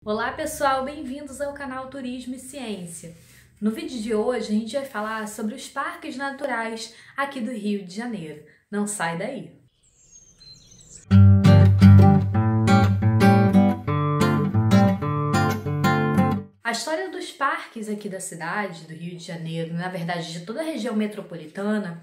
Olá pessoal, bem-vindos ao canal Turismo e Ciência. No vídeo de hoje a gente vai falar sobre os parques naturais aqui do Rio de Janeiro. Não sai daí! A história dos parques aqui da cidade, do Rio de Janeiro, na verdade de toda a região metropolitana,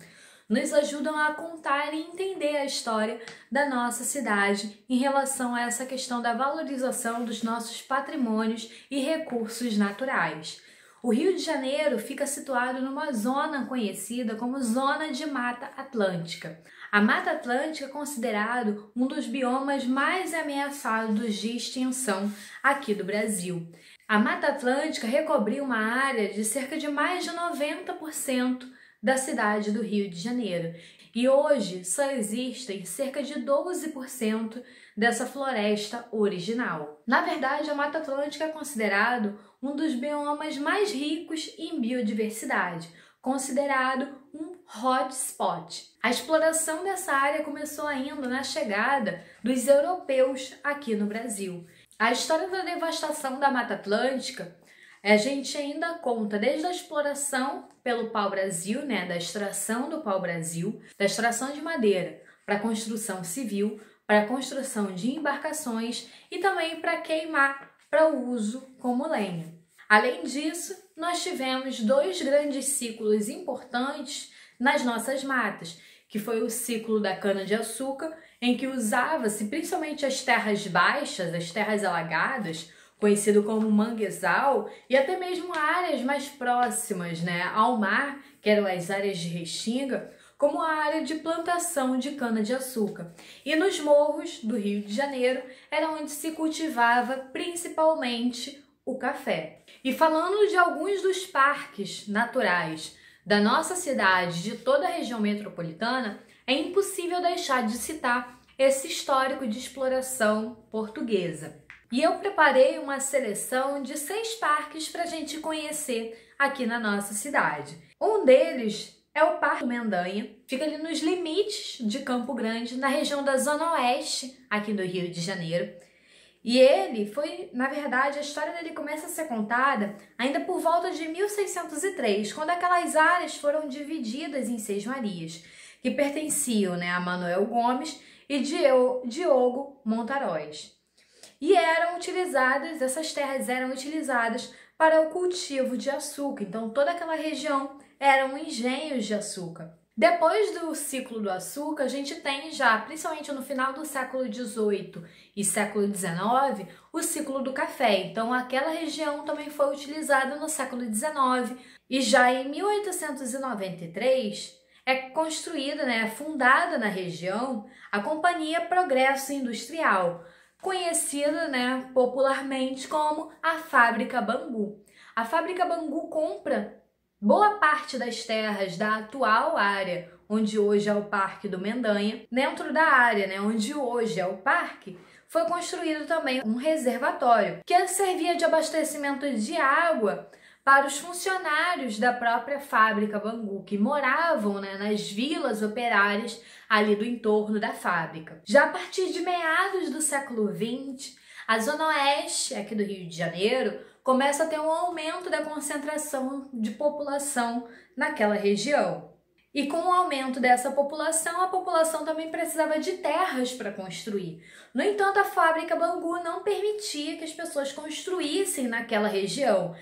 nos ajudam a contar e entender a história da nossa cidade em relação a essa questão da valorização dos nossos patrimônios e recursos naturais. O Rio de Janeiro fica situado numa zona conhecida como Zona de Mata Atlântica. A Mata Atlântica é considerado um dos biomas mais ameaçados de extinção aqui do Brasil. A Mata Atlântica recobriu uma área de cerca de mais de 90% da cidade do Rio de Janeiro. E hoje só existem cerca de 12% dessa floresta original. Na verdade, a Mata Atlântica é considerado um dos biomas mais ricos em biodiversidade, considerado um hotspot. A exploração dessa área começou ainda na chegada dos europeus aqui no Brasil. A história da devastação da Mata Atlântica a gente ainda conta desde a exploração pelo pau-brasil, da extração do pau-brasil, da extração de madeira para a construção civil, para a construção de embarcações e também para queimar para o uso como lenha. Além disso, nós tivemos dois grandes ciclos importantes nas nossas matas, que foi o ciclo da cana-de-açúcar, em que usava-se principalmente as terras baixas, as terras alagadas, conhecido como manguezal, e até mesmo áreas mais próximas ao mar, que eram as áreas de restinga, como a área de plantação de cana-de-açúcar. E nos morros do Rio de Janeiro era onde se cultivava principalmente o café. E falando de alguns dos parques naturais da nossa cidade, de toda a região metropolitana, é impossível deixar de citar esse histórico de exploração portuguesa. E eu preparei uma seleção de 6 parques para a gente conhecer aqui na nossa cidade. Um deles é o Parque do Mendanha, fica ali nos limites de Campo Grande, na região da Zona Oeste, aqui do Rio de Janeiro. E ele foi, na verdade, a história dele começa a ser contada ainda por volta de 1603, quando aquelas áreas foram divididas em sesmarias, que pertenciam a Manuel Gomes e Diogo Montaróis. E essas terras eram utilizadas para o cultivo de açúcar. Então, toda aquela região eram engenhos de açúcar. Depois do ciclo do açúcar, a gente tem já, principalmente no final do século XVIII e século XIX, o ciclo do café. Então, aquela região também foi utilizada no século XIX. E já em 1893, é construída, fundada na região, a Companhia Progresso Industrial, conhecida popularmente como a Fábrica Bangu. A Fábrica Bangu compra boa parte das terras da atual área, onde hoje é o Parque do Mendanha. Dentro da área, onde hoje é o parque, foi construído também um reservatório, que servia de abastecimento de água para os funcionários da própria Fábrica Bangu, que moravam nas vilas operárias ali do entorno da fábrica. Já a partir de meados do século XX, a Zona Oeste, aqui do Rio de Janeiro, começa a ter um aumento da concentração de população naquela região. E com o aumento dessa população, a população também precisava de terras para construir. No entanto, a Fábrica Bangu não permitia que as pessoas construíssem naquela região.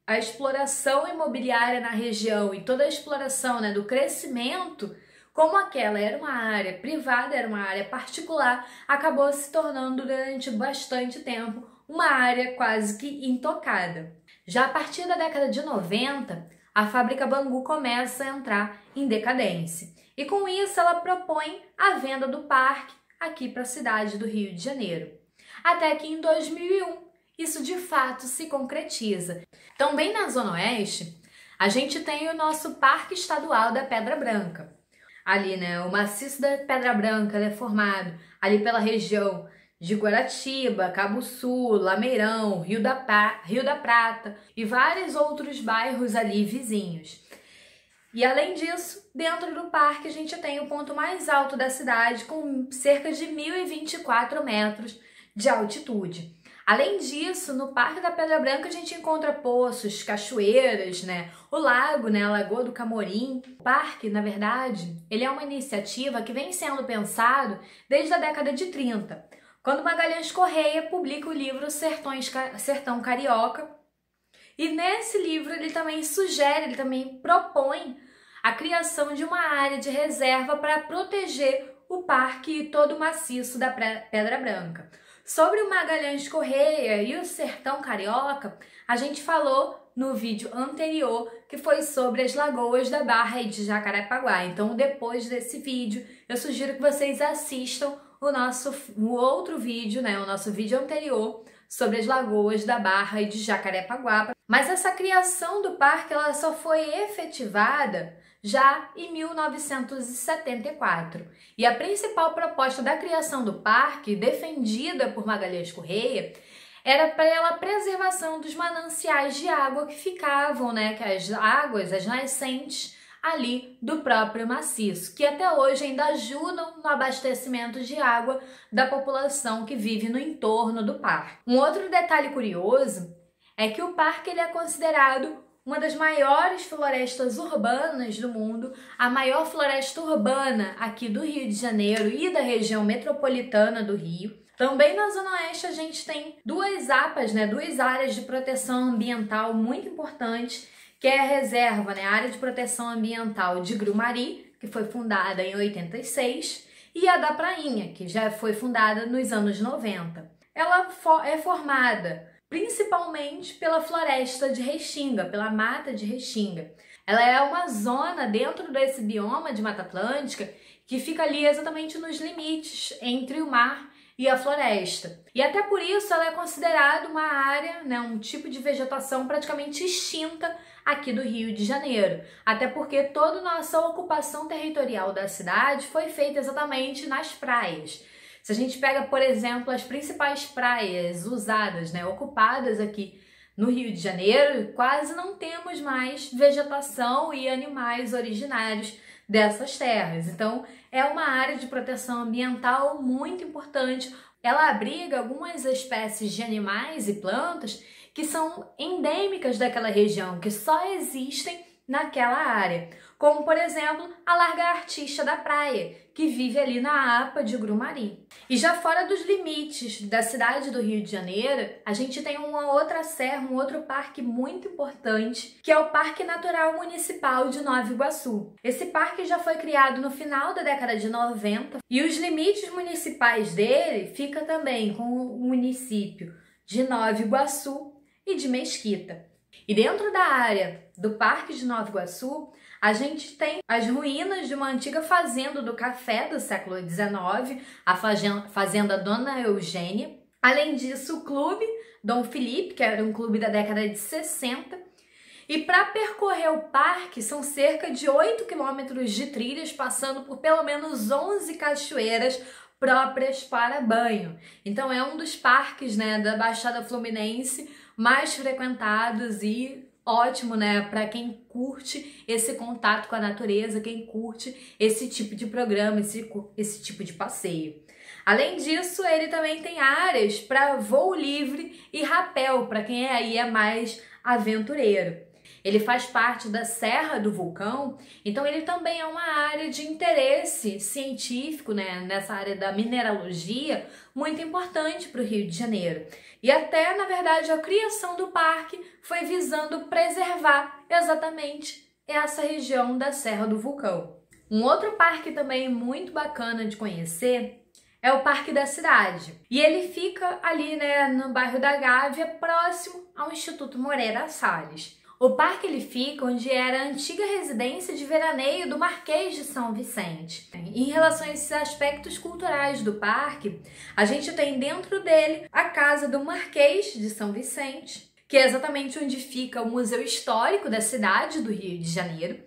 A exploração imobiliária na região e toda a exploração do crescimento, como aquela era uma área privada, era uma área particular, acabou se tornando durante bastante tempo uma área quase que intocada. Já a partir da década de 90, a Fábrica Bangu começa a entrar em decadência. E com isso ela propõe a venda do parque aqui para a cidade do Rio de Janeiro. Até que em 2001, isso de fato se concretiza. Então, bem na Zona Oeste, a gente tem o nosso Parque Estadual da Pedra Branca. Ali, o maciço da Pedra Branca é formado ali pela região de Guaratiba, Cabo Sul, Lameirão, Rio da Prata e vários outros bairros ali vizinhos. E além disso, dentro do parque a gente tem o ponto mais alto da cidade com cerca de 1.024 metros de altitude. Além disso, no Parque da Pedra Branca a gente encontra poços, cachoeiras, né? O lago, né? A Lagoa do Camorim. O parque, na verdade, ele é uma iniciativa que vem sendo pensado desde a década de 30, quando Magalhães Correia publica o livro Sertão Carioca. E nesse livro ele também sugere, ele também propõe a criação de uma área de reserva para proteger o parque e todo o maciço da Pedra Branca. Sobre o Magalhães Correia e o Sertão Carioca, a gente falou no vídeo anterior, que foi sobre as lagoas da Barra e de Jacarepaguá. Então, depois desse vídeo, eu sugiro que vocês assistam o outro vídeo, né, o nosso vídeo anterior, sobre as lagoas da Barra e de Jacarepaguá. Mas essa criação do parque ela só foi efetivada já em 1974. E a principal proposta da criação do parque, defendida por Magalhães Correia, era pela preservação dos mananciais de água que ficavam, né, que as águas, as nascentes ali do próprio maciço, que até hoje ainda ajudam no abastecimento de água da população que vive no entorno do parque. Um outro detalhe curioso é que o parque ele é considerado uma das maiores florestas urbanas do mundo, a maior floresta urbana aqui do Rio de Janeiro e da região metropolitana do Rio. Também na Zona Oeste a gente tem duas APAs, né, duas áreas de proteção ambiental muito importantes, que é a reserva, né, a área de proteção ambiental de Grumari, que foi fundada em 86, e a da Prainha, que já foi fundada nos anos 90. Ela é formada principalmente pela floresta de Restinga, pela mata de Restinga. Ela é uma zona dentro desse bioma de Mata Atlântica que fica ali exatamente nos limites entre o mar e a floresta. E até por isso ela é considerada uma área, né, um tipo de vegetação praticamente extinta aqui do Rio de Janeiro. Até porque toda a nossa ocupação territorial da cidade foi feita exatamente nas praias. Se a gente pega, por exemplo, as principais praias usadas, né, ocupadas aqui no Rio de Janeiro, quase não temos mais vegetação e animais originários dessas terras. Então, é uma área de proteção ambiental muito importante. Ela abriga algumas espécies de animais e plantas que são endêmicas daquela região, que só existem naquela área, como por exemplo a lagartixa da praia, que vive ali na APA de Grumari. E já fora dos limites da cidade do Rio de Janeiro, a gente tem uma outra serra, um outro parque muito importante, que é o Parque Natural Municipal de Nova Iguaçu. Esse parque já foi criado no final da década de 90 e os limites municipais dele fica também com o município de Nova Iguaçu e de Mesquita. E dentro da área do Parque de Nova Iguaçu, a gente tem as ruínas de uma antiga fazenda do café do século XIX, a Fazenda Dona Eugênia. Além disso, o Clube Dom Felipe, que era um clube da década de 60. E para percorrer o parque, são cerca de 8 quilômetros de trilhas, passando por pelo menos 11 cachoeiras próprias para banho. Então é um dos parques, né, da Baixada Fluminense mais frequentados e ótimo, né, para quem curte esse contato com a natureza, quem curte esse tipo de programa, esse tipo de passeio. Além disso, ele também tem áreas para voo livre e rapel, para quem é mais aventureiro. Ele faz parte da Serra do Vulcão, então ele também é uma área de interesse científico, né, nessa área da mineralogia, muito importante para o Rio de Janeiro. E até, na verdade, a criação do parque foi visando preservar exatamente essa região da Serra do Vulcão. Um outro parque também muito bacana de conhecer é o Parque da Cidade. E ele fica ali, né, no bairro da Gávea, próximo ao Instituto Moreira Salles. O parque ele fica onde era a antiga residência de veraneio do Marquês de São Vicente. Em relação a esses aspectos culturais do parque, a gente tem dentro dele a casa do Marquês de São Vicente, que é exatamente onde fica o Museu Histórico da cidade do Rio de Janeiro,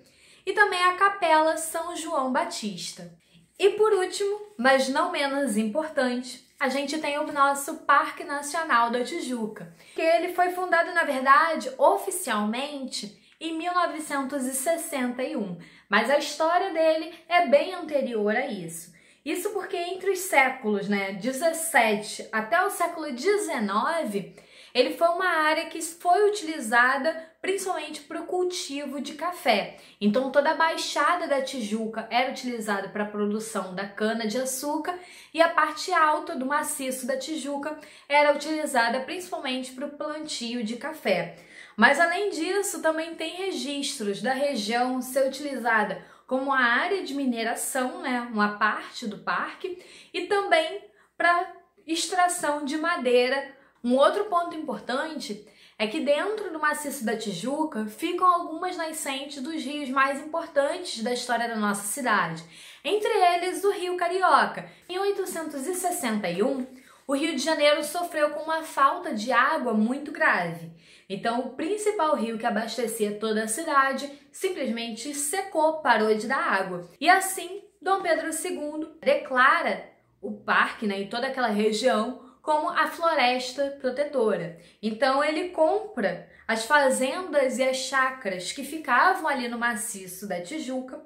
e também a Capela São João Batista. E por último, mas não menos importante, a gente tem o nosso Parque Nacional da Tijuca, que ele foi fundado, na verdade, oficialmente em 1961, mas a história dele é bem anterior a isso. Isso porque entre os séculos, 17 até o século 19, ele foi uma área que foi utilizada principalmente para o cultivo de café. Então toda a Baixada da Tijuca era utilizada para a produção da cana-de-açúcar e a parte alta do maciço da Tijuca era utilizada principalmente para o plantio de café. Mas além disso, também tem registros da região ser utilizada como a área de mineração, uma parte do parque, e também para extração de madeira. Um outro ponto importante é que dentro do maciço da Tijuca ficam algumas nascentes dos rios mais importantes da história da nossa cidade, entre eles o Rio Carioca. Em 1861, o Rio de Janeiro sofreu com uma falta de água muito grave. Então, o principal rio que abastecia toda a cidade simplesmente secou, parou de dar água. E assim, Dom Pedro II declara o parque, e toda aquela região como a floresta protetora. Então ele compra as fazendas e as chácaras que ficavam ali no maciço da Tijuca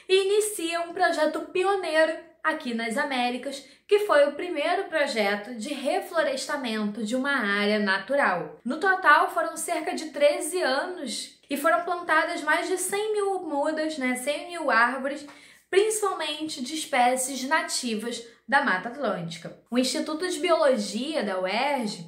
e inicia um projeto pioneiro aqui nas Américas, que foi o primeiro projeto de reflorestamento de uma área natural. No total foram cerca de 13 anos e foram plantadas mais de 100 mil mudas, 100 mil árvores, principalmente de espécies nativas da Mata Atlântica. O Instituto de Biologia da UERJ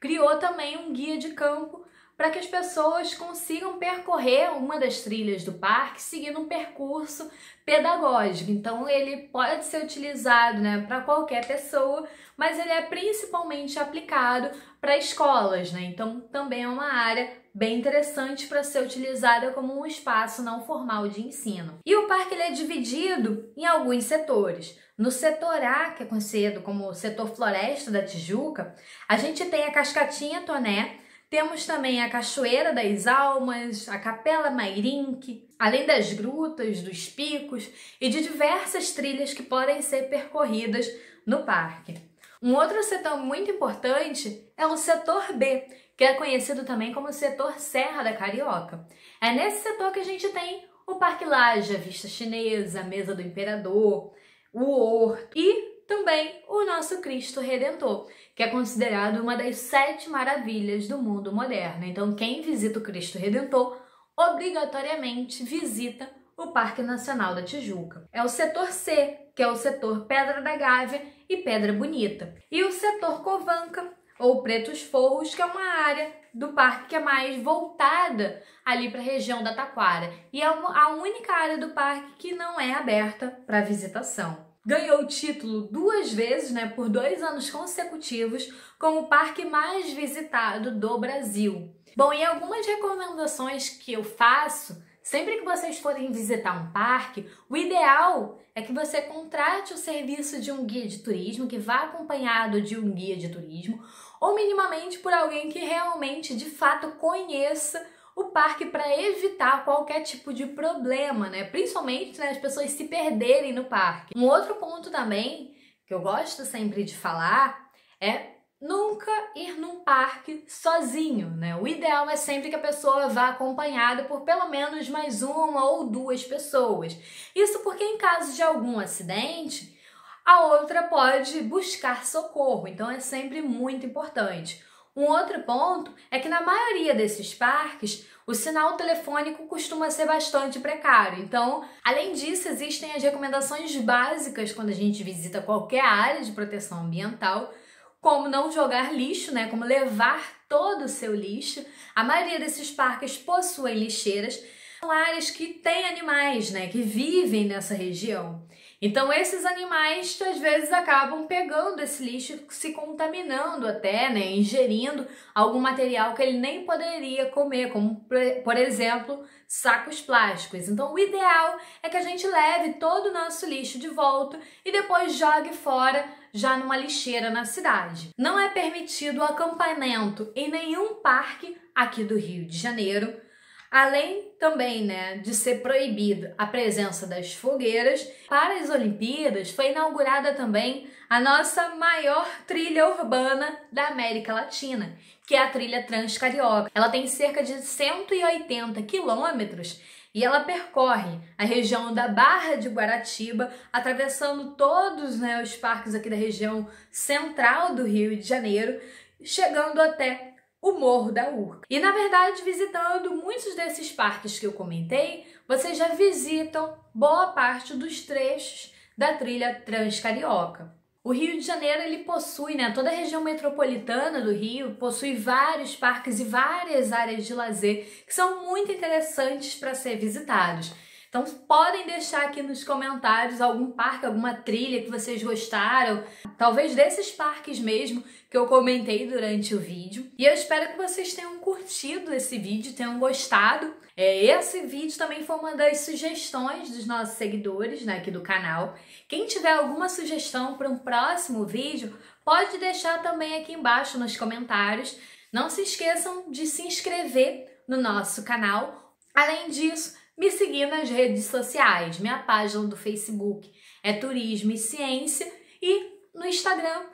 criou também um guia de campo para que as pessoas consigam percorrer uma das trilhas do parque seguindo um percurso pedagógico. Então ele pode ser utilizado para qualquer pessoa, mas ele é principalmente aplicado para escolas, Então também é uma área bem interessante para ser utilizada como um espaço não formal de ensino. E o parque ele é dividido em alguns setores. No setor A, que é conhecido como o setor Floresta da Tijuca, a gente tem a Cascatinha Toné, temos também a Cachoeira das Almas, a Capela Mairinque, além das grutas, dos picos e de diversas trilhas que podem ser percorridas no parque. Um outro setor muito importante é o setor B, que é conhecido também como setor Serra da Carioca. É nesse setor que a gente tem o Parque Lage, a Vista Chinesa, a Mesa do Imperador, o Horto e também o nosso Cristo Redentor, que é considerado uma das 7 maravilhas do mundo moderno. Então, quem visita o Cristo Redentor, obrigatoriamente visita o Parque Nacional da Tijuca. É o setor C, que é o setor Pedra da Gávea e Pedra Bonita. E o setor Covanca, ou Pretos Forros, que é uma área do parque que é mais voltada ali para a região da Taquara. E é a única área do parque que não é aberta para visitação. Ganhou o título 2 vezes, por 2 anos consecutivos, como o parque mais visitado do Brasil. Bom, e algumas recomendações que eu faço, sempre que vocês forem visitar um parque, o ideal é que você contrate o serviço de um guia de turismo, que vá acompanhado de um guia de turismo, ou minimamente por alguém que realmente, de fato, conheça o parque para evitar qualquer tipo de problema, Principalmente as pessoas se perderem no parque. Um outro ponto também que eu gosto sempre de falar é nunca ir num parque sozinho, O ideal é sempre que a pessoa vá acompanhada por pelo menos mais uma ou 2 pessoas. Isso porque em caso de algum acidente, a outra pode buscar socorro, então é sempre muito importante. Um outro ponto é que na maioria desses parques, o sinal telefônico costuma ser bastante precário. Então, além disso, existem as recomendações básicas quando a gente visita qualquer área de proteção ambiental, como não jogar lixo, como levar todo o seu lixo. A maioria desses parques possuem lixeiras. São áreas que têm animais, que vivem nessa região. Então esses animais às vezes acabam pegando esse lixo, se contaminando até, ingerindo algum material que ele nem poderia comer, como por exemplo, sacos plásticos. Então o ideal é que a gente leve todo o nosso lixo de volta e depois jogue fora já numa lixeira na cidade. Não é permitido o acampamento em nenhum parque aqui do Rio de Janeiro. Além também, de ser proibida a presença das fogueiras. Para as Olimpíadas foi inaugurada também a nossa maior trilha urbana da América Latina, que é a trilha Transcarioca. Ela tem cerca de 180 quilômetros e ela percorre a região da Barra de Guaratiba, atravessando todos, né, os parques aqui da região central do Rio de Janeiro, chegando até o Morro da Urca. E na verdade, visitando muitos desses parques que eu comentei, vocês já visitam boa parte dos trechos da trilha Transcarioca. O Rio de Janeiro ele possui, né, toda a região metropolitana do Rio possui vários parques e várias áreas de lazer que são muito interessantes para ser visitados. Então podem deixar aqui nos comentários algum parque, alguma trilha que vocês gostaram, talvez desses parques mesmo que eu comentei durante o vídeo. E eu espero que vocês tenham curtido esse vídeo, tenham gostado. Esse vídeo também foi uma das sugestões dos nossos seguidores, né, aqui do canal. Quem tiver alguma sugestão para um próximo vídeo, pode deixar também aqui embaixo nos comentários. Não se esqueçam de se inscrever no nosso canal. Além disso, me seguir nas redes sociais. Minha página do Facebook é Turismo e Ciência e no Instagram,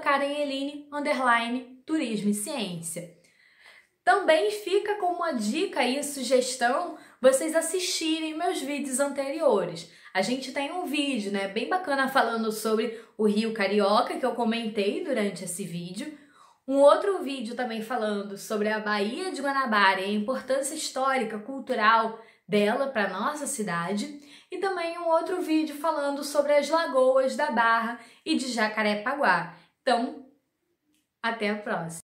@KarenEline_Turismo e Ciência. Também fica como uma dica e sugestão vocês assistirem meus vídeos anteriores. A gente tem um vídeo, né, bem bacana falando sobre o Rio Carioca, que eu comentei durante esse vídeo. Um outro vídeo também falando sobre a Baía de Guanabara e a importância histórica, cultural dela para nossa cidade. E também um outro vídeo falando sobre as lagoas da Barra e de Jacarepaguá. Então, até a próxima!